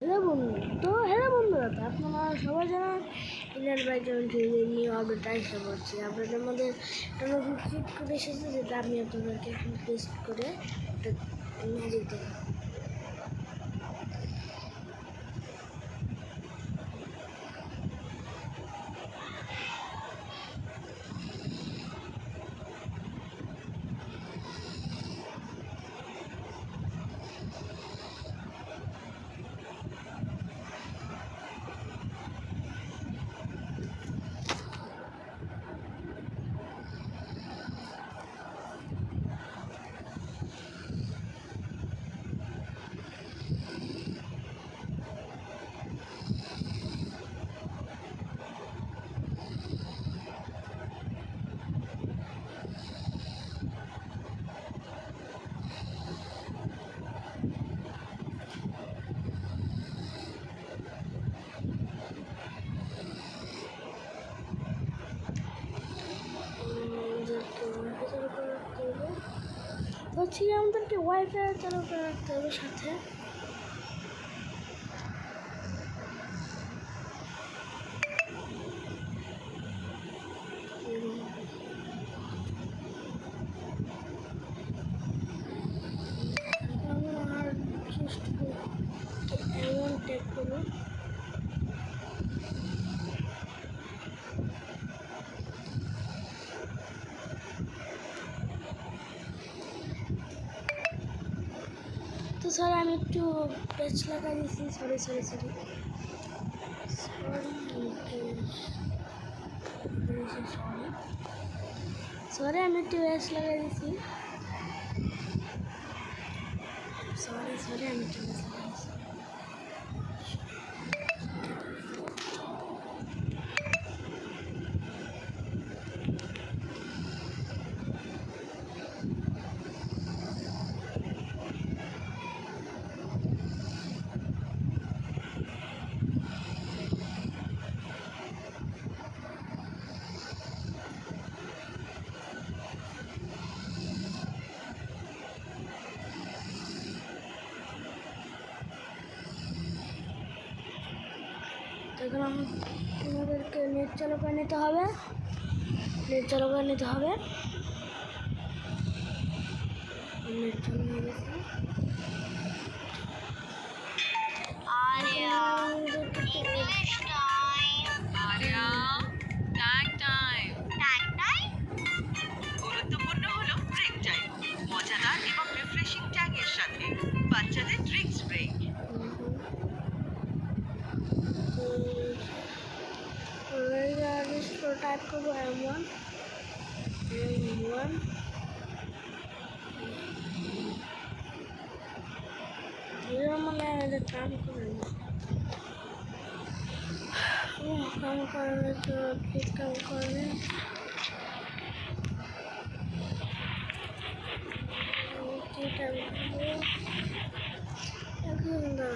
Hello বন্ধুরা, তো আপনারা সবাই জানেন ইনার বাইকের নিউ আপডেট আসতে বলছি। আপনাদের মধ্যে একটা নতুন ক্লিক করে এসেছে, যেটা আমি আপনাদেরকে এখন টেস্ট করে একটা ম্যাজিক দেখাবো। হচ্ছে আমাদেরকে ওয়াইফাই চালু করে রাখতে হবে সাথে। আর এমন ট্যাগ করবো, তো স্যার আমি একটু প্যাচ লাগাই দিয়েছি। সরি আমি একটু প্যাচ লাগাই দিয়েছি। সরি আমি একটু প্যাচ লাগাইছি। এখন আমাদেরকে নেট চালু করে নিতে হবে। নেট চালু হয়ে গেছে। গুরুত্বপূর্ণ হলো ব্রেক টাইম, মজাদার এবং রিফ্রেশিং ট্যাগের সাথে বাচ্চাদের ড্রিঙ্কস ব্রেক। টাইপ করবো M1 মানে আমাদের কাম করে না, কাম করে তো ঠিক কাম করে। এখন না